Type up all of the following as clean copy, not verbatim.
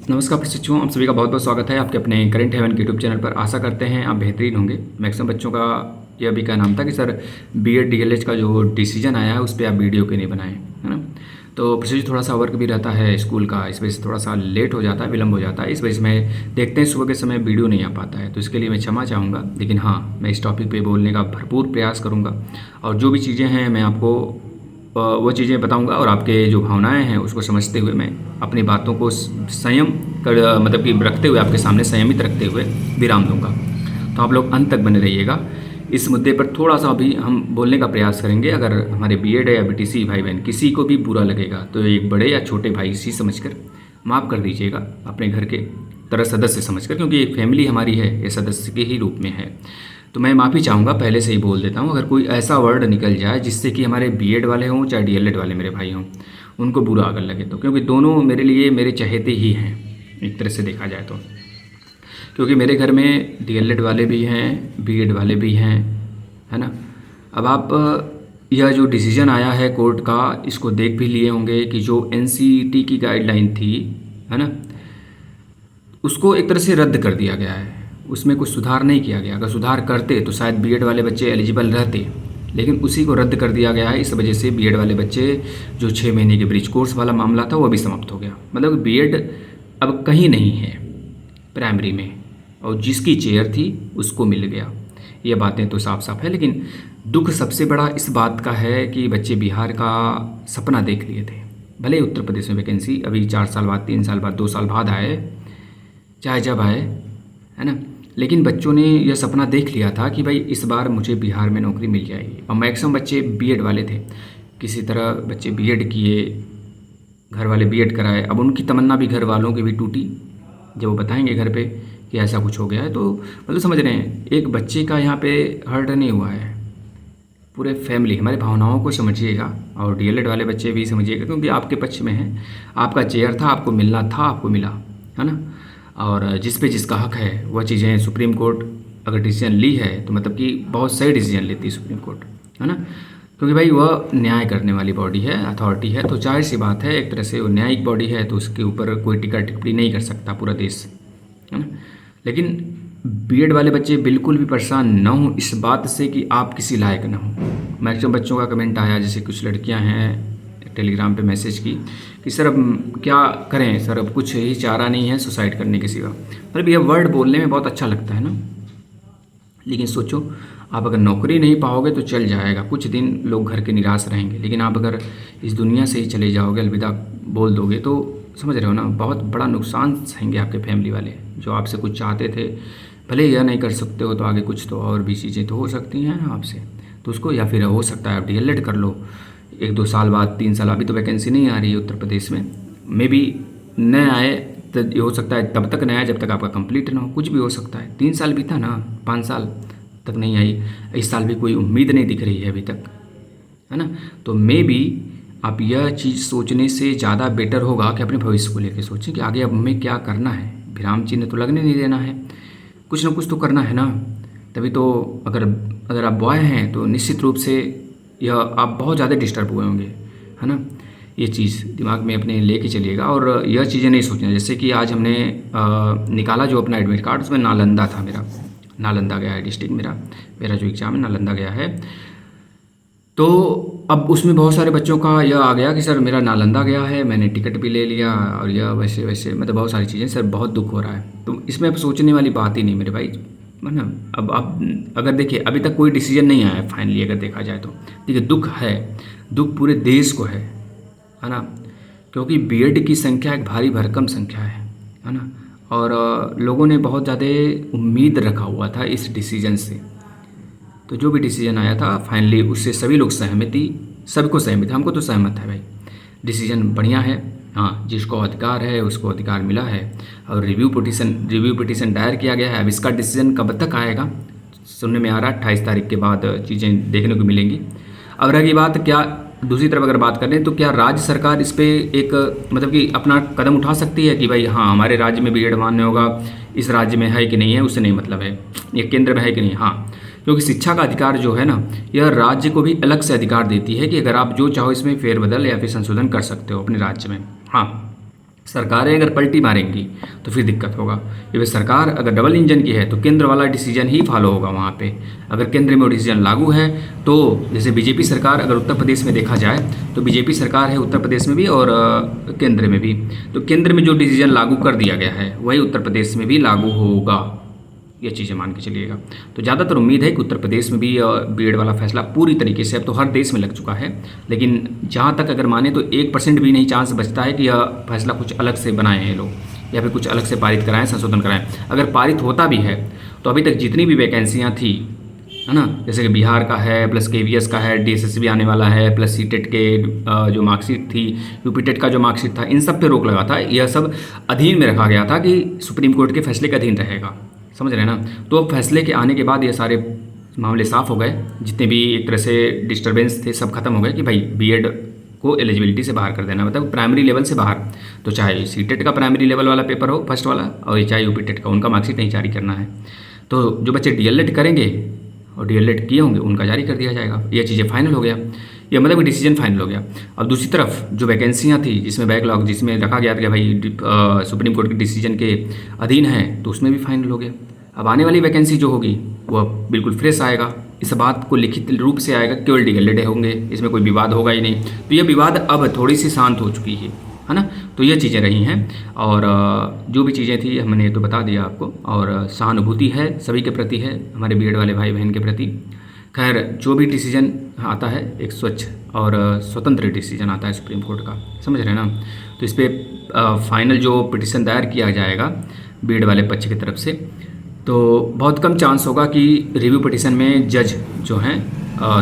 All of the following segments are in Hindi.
नमस्कार प्रशिक्षुओं, आप सभी का बहुत बहुत स्वागत है आपके अपने करेंट हेवन के यूट्यूब चैनल पर। आशा करते हैं आप बेहतरीन होंगे। मैक्सिमम बच्चों का यह भी कहना था कि सर बीएड डीएलएड का जो डिसीजन आया है उस पर आप वीडियो क्यों नहीं बनाएं, है ना। तो प्रशिक्षु थोड़ा सा वर्क भी रहता है स्कूल का, इस वजह से थोड़ा सा लेट हो जाता है, विलम्ब हो जाता है। इस वजह से मैं देखते हैं सुबह के समय वीडियो नहीं आ पाता है, तो इसके लिए मैं क्षमा चाहूँगा। लेकिन हाँ, मैं इस टॉपिक पर बोलने का भरपूर प्रयास करूँगा और जो भी चीज़ें हैं मैं आपको वो चीज़ें बताऊंगा और आपके जो भावनाएं हैं उसको समझते हुए मैं अपनी बातों को संयम कर मतलब कि रखते हुए आपके सामने संयमित रखते हुए विराम दूंगा। तो आप लोग अंत तक बने रहिएगा। इस मुद्दे पर थोड़ा सा अभी हम बोलने का प्रयास करेंगे। अगर हमारे बीएड या बीटीसी भाई बहन किसी को भी बुरा लगेगा तो एक बड़े या छोटे भाई सी समझकर माफ़ कर दीजिएगा, अपने घर के तरह सदस्य समझकर, क्योंकि ये फैमिली हमारी है, ये सदस्य के ही रूप में है। तो मैं माफ़ी चाहूँगा, पहले से ही बोल देता हूँ। अगर कोई ऐसा वर्ड निकल जाए जिससे कि हमारे बीएड वाले हों चाहे डीएलएड वाले मेरे भाई हों, उनको बुरा अगर लगे तो, क्योंकि दोनों मेरे लिए मेरे चहेते ही हैं एक तरह से देखा जाए तो। क्योंकि मेरे घर में डीएलएड वाले भी हैं, बीएड वाले भी हैं, है ना। अब आप यह जो डिसीजन आया है कोर्ट का, इसको देख भी लिए होंगे कि जो एनसीईटी की गाइडलाइन थी, है ना, उसको एक तरह से रद्द कर दिया गया है। उसमें कुछ सुधार नहीं किया गया। अगर सुधार करते तो शायद बीएड वाले बच्चे एलिजिबल रहते, लेकिन उसी को रद्द कर दिया गया है। इस वजह से बीएड वाले बच्चे जो 6 महीने के ब्रिज कोर्स वाला मामला था वो भी समाप्त हो गया। मतलब बीएड अब कहीं नहीं है प्राइमरी में, और जिसकी चेयर थी उसको मिल गया। ये बातें तो साफ साफ है, लेकिन दुख सबसे बड़ा इस बात का है कि बच्चे बिहार का सपना देख लिए थे। भले ही उत्तर प्रदेश में वैकेंसी अभी 4 साल बाद, 3 साल बाद, 2 साल बाद आए, चाहे जब आए, है ना, लेकिन बच्चों ने यह सपना देख लिया था कि भाई इस बार मुझे बिहार में नौकरी मिल जाएगी। और मैक्सिमम बच्चे बीएड वाले थे, किसी तरह बच्चे बीएड किए, घर वाले बीएड कराए। अब उनकी तमन्ना भी घर वालों की भी टूटी जब वो बताएंगे घर पे कि ऐसा कुछ हो गया है। तो मतलब समझ रहे हैं, एक बच्चे का यहाँ पे हर्ट नहीं हुआ है, पूरे फैमिली। हमारी भावनाओं को समझिएगा और डीएलएड वाले बच्चे भी समझिएगा, क्योंकि आपके पक्ष में है, आपका चेयर था, आपको मिलना था, आपको मिला, है ना। और जिस पे जिसका हक है वह चीज़ें सुप्रीम कोर्ट अगर डिसीजन ली है तो मतलब कि बहुत सही डिसीजन लेती है सुप्रीम कोर्ट, है ना। क्योंकि भाई वह न्याय करने वाली बॉडी है, अथॉरिटी है, तो जाहिर सी बात है एक तरह से वो न्यायिक बॉडी है, तो उसके ऊपर कोई टिक्का टिप्पणी नहीं कर सकता पूरा देश, है ना। लेकिन बीएड वाले बच्चे बिल्कुल भी परेशान न हों इस बात से कि आप किसी लायक न हो। मैक्सिमम बच्चों का कमेंट आया, जैसे कुछ लड़कियां हैं टेलीग्राम पे मैसेज की कि सर अब क्या करें सर, अब कुछ ही चारा नहीं है सुसाइड करने के सिवा। मतलब यह वर्ड बोलने में बहुत अच्छा लगता है ना, लेकिन सोचो आप अगर नौकरी नहीं पाओगे तो चल जाएगा, कुछ दिन लोग घर के निराश रहेंगे, लेकिन आप अगर इस दुनिया से ही चले जाओगे, अलविदा बोल दोगे, तो समझ रहे हो ना, बहुत बड़ा नुकसान सहेंगे आपके फैमिली वाले जो आपसे कुछ चाहते थे। भले यह नहीं कर सकते हो तो आगे कुछ तो और भी चीज़ें तो हो सकती हैं ना आपसे, तो उसको, या फिर हो सकता है आप डीएलएड कर लो 1-2 साल बाद, 3 साल। अभी तो वैकेंसी नहीं आ रही है उत्तर प्रदेश में, मे बी न आए तो ये हो सकता है तब तक न आए जब तक आपका कंप्लीट ना हो, कुछ भी हो सकता है। 3 साल भी था ना, 5 साल तक नहीं आई, इस साल भी कोई उम्मीद नहीं दिख रही है अभी तक, है ना। तो मे बी आप यह चीज़ सोचने से ज़्यादा बेटर होगा कि अपने भविष्य को लेकर सोचें कि आगे अब हमें क्या करना है। विराम चिन्ह तो लगने नहीं देना है, कुछ ना कुछ तो करना है ना। तभी तो अगर आप बॉय हैं तो निश्चित रूप से यह आप बहुत ज़्यादा डिस्टर्ब हुए होंगे, है ना। ये चीज़ दिमाग में अपने लेके चलिएगा और यह चीज़ें नहीं सोचना। जैसे कि आज हमने निकाला जो अपना एडमिट कार्ड, उसमें नालंदा था मेरा, नालंदा गया है डिस्ट्रिक्ट मेरा जो एग्ज़ाम है नालंदा गया है। तो अब उसमें बहुत सारे बच्चों का यह आ गया कि सर मेरा नालंदा गया है, मैंने टिकट भी ले लिया और यह वैसे वैसे, मतलब बहुत सारी चीज़ें, सर बहुत दुख हो रहा है। तो इसमें अब सोचने वाली बात ही नहीं मेरे भाई, है ना। अब अगर देखिए अभी तक कोई डिसीजन नहीं आया है फाइनली, अगर देखा जाए तो देखिए दुख है, दुख पूरे देश को है ना, क्योंकि बीएड की संख्या एक भारी भरकम संख्या है ना। और लोगों ने बहुत ज़्यादा उम्मीद रखा हुआ था इस डिसीजन से, तो जो भी डिसीजन आया था फाइनली उससे सभी लोग सबको सहमति, हमको तो सहमत है भाई, डिसीजन बढ़िया है। हाँ, जिसको अधिकार है उसको अधिकार मिला है और रिव्यू पिटीशन दायर किया गया है। अब इसका डिसीजन कब तक आएगा सुनने में आ रहा है, 28 तारीख के बाद चीज़ें देखने को मिलेंगी। अब रही बात, क्या दूसरी तरफ अगर बात करें तो क्या राज्य सरकार इस पर एक मतलब कि अपना कदम उठा सकती है कि भाई हाँ हमारे राज्य में बीएड मान्य होगा, इस राज्य में है कि नहीं है उससे नहीं मतलब है, ये केंद्र में है कि नहीं। हाँ, क्योंकि शिक्षा का अधिकार जो है ना, यह राज्य को भी अलग से अधिकार देती है कि अगर आप जो चाहो इसमें फेरबदल या फिर संशोधन कर सकते हो अपने राज्य में। हाँ, सरकारें अगर पलटी मारेंगी तो फिर दिक्कत होगा। ये सरकार अगर डबल इंजन की है तो केंद्र वाला डिसीजन ही फॉलो होगा वहाँ पे। अगर केंद्र में वो डिसीजन लागू है तो जैसे बीजेपी सरकार अगर उत्तर प्रदेश में देखा जाए तो बीजेपी सरकार है उत्तर प्रदेश में भी और केंद्र में भी, तो केंद्र में जो डिसीजन लागू कर दिया गया है वही उत्तर प्रदेश में भी लागू होगा, ये चीज़ें मान के चलिएगा। तो ज़्यादातर उम्मीद है कि उत्तर प्रदेश में भी बीएड वाला फैसला पूरी तरीके से, अब तो हर देश में लग चुका है, लेकिन जहाँ तक अगर माने तो 1% भी नहीं चांस बचता है कि यह फैसला कुछ अलग से बनाए हैं लोग या फिर कुछ अलग से पारित कराएं, संशोधन कराएं। अगर पारित होता भी है तो अभी तक जितनी भी वैकेंसियाँ थी, है ना, जैसे कि बिहार का है प्लस केवीएस का है, डीएसएसबी आने वाला है प्लस सीटेट के जो मार्कशीट थी, यूपी टेट का जो मार्कशीट था, इन सब पे रोक लगा था। यह सब अधीन में रखा गया था कि सुप्रीम कोर्ट के फैसले के अधीन रहेगा, समझ रहे हैं ना। तो अब फैसले के आने के बाद ये सारे मामले साफ़ हो गए, जितने भी एक तरह से डिस्टर्बेंस थे सब खत्म हो गए कि भाई बीएड को एलिजिबिलिटी से बाहर कर देना, मतलब प्राइमरी लेवल से बाहर। तो चाहे सीटेट का प्राइमरी लेवल वाला पेपर हो फर्स्ट वाला और चाहे यूपी टेट का, उनका मार्कशीट नहीं जारी करना है। तो जो बच्चे डीएलएड करेंगे और डीएलएड किए होंगे उनका जारी कर दिया जाएगा। ये चीज़ें फाइनल हो गया, ये मतलब डिसीजन फाइनल हो गया। अब दूसरी तरफ जो वैकेंसियाँ थी जिसमें बैकलॉग, जिसमें रखा गया था कि भाई सुप्रीम कोर्ट के डिसीजन के अधीन है, तो उसमें भी फाइनल हो गया। अब आने वाली वैकेंसी जो होगी वो बिल्कुल फ्रेश आएगा, इस बात को लिखित रूप से आएगा, केवल डीएलएड होंगे, इसमें कोई विवाद होगा ही नहीं। तो यह विवाद अब थोड़ी सी शांत हो चुकी है ना। तो ये चीज़ें रही हैं और जो भी चीज़ें थी हमने तो बता दिया आपको, और सहानुभूति है सभी के प्रति, है हमारे बीएड वाले भाई बहन के प्रति। खैर जो भी डिसीजन आता है एक स्वच्छ और स्वतंत्र डिसीजन आता है सुप्रीम कोर्ट का, समझ रहे हैं ना। तो इस पर फाइनल जो पिटिशन दायर किया जाएगा बीएड वाले पक्ष की तरफ से, तो बहुत कम चांस होगा कि रिव्यू पिटिशन में जज जो हैं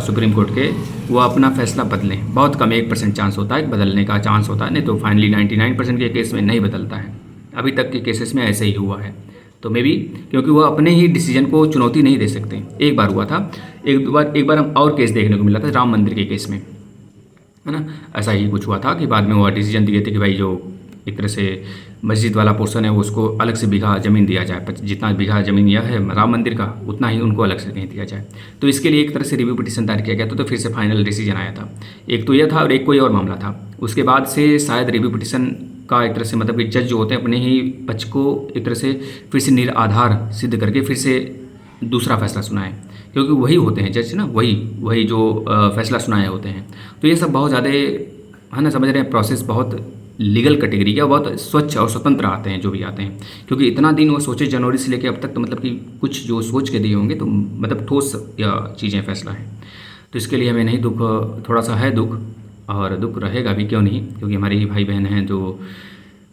सुप्रीम कोर्ट के वो अपना फैसला बदलें। बहुत कम 1% चांस होता है, बदलने का चांस होता है, नहीं तो फाइनली 99% के केस में नहीं बदलता है। अभी तक के केसेस में ऐसे ही हुआ है। तो मे बी क्योंकि वो अपने ही डिसीजन को चुनौती नहीं दे सकते। एक बार हुआ था, एक बार हम और केस देखने को मिला था राम मंदिर के केस में, है ना। ऐसा ही कुछ हुआ था कि बाद में वो डिसीजन दिए थे कि भाई जो एक तरह से मस्जिद वाला पोर्शन है वो उसको अलग से बीघा ज़मीन दिया जाए, जितना बीघा ज़मीन यह है राम मंदिर का उतना ही उनको अलग से कहीं दिया जाए। तो इसके लिए एक तरह से रिव्यू पिटिशन दायर किया गया था, तो फिर से फाइनल डिसीजन आया था। एक तो यह था और एक कोई और मामला था। उसके बाद से शायद रिव्यू पिटिशन का एक तरह से मतलब कि जज जो होते हैं अपने ही पक्ष को एक तरह से फिर से निराधार सिद्ध करके फिर से दूसरा फैसला सुनाए, क्योंकि वही होते हैं जज ना, वही जो फैसला सुनाए होते हैं। तो ये सब बहुत ज़्यादा, है ना, समझ रहे हैं, प्रोसेस बहुत लीगल कैटेगरी का, बहुत स्वच्छ और स्वतंत्र आते हैं जो भी आते हैं। क्योंकि इतना दिन वो सोचे जनवरी से लेकर अब तक, तो मतलब कि कुछ जो सोच के दिए होंगे तो मतलब ठोस या चीज़ें फैसला है। तो इसके लिए हमें नहीं दुख, थोड़ा सा है दुख, और दुख रहेगा भी, क्यों नहीं, क्योंकि हमारे ही भाई बहन हैं जो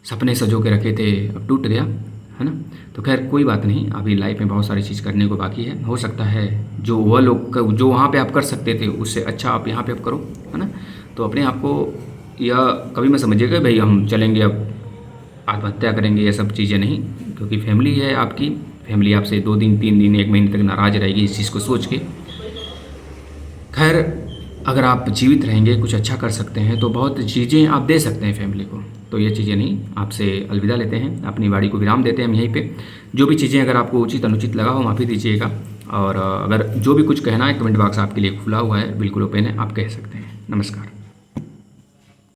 सपने सजो के रखे थे, अब टूट गया, है ना। तो खैर कोई बात नहीं, अभी लाइफ में बहुत सारी चीज़ करने को बाकी है। हो सकता है जो वह लोग जो वहाँ पे आप कर सकते थे उससे अच्छा आप यहाँ पे आप करो, है ना। तो अपने आप को या कभी मैं समझिएगा भाई हम चलेंगे अब आत्महत्या करेंगे, ये सब चीज़ें नहीं, क्योंकि फैमिली है आपकी, फैमिली आपसे 2 दिन 3 दिन 1 महीने तक नाराज़ रहेगी इस चीज़ को सोच के। खैर अगर आप जीवित रहेंगे, कुछ अच्छा कर सकते हैं तो बहुत चीज़ें आप दे सकते हैं फैमिली को। तो ये चीज़ें नहीं, आपसे अलविदा लेते हैं, अपनी वाणी को विराम देते हैं हम यहीं पे। जो भी चीज़ें अगर आपको उचित अनुचित लगा हो माफ़ी दीजिएगा, और अगर जो भी कुछ कहना है कमेंट बॉक्स आपके लिए खुला हुआ है, बिल्कुल ओपन है, आप कह सकते हैं। नमस्कार।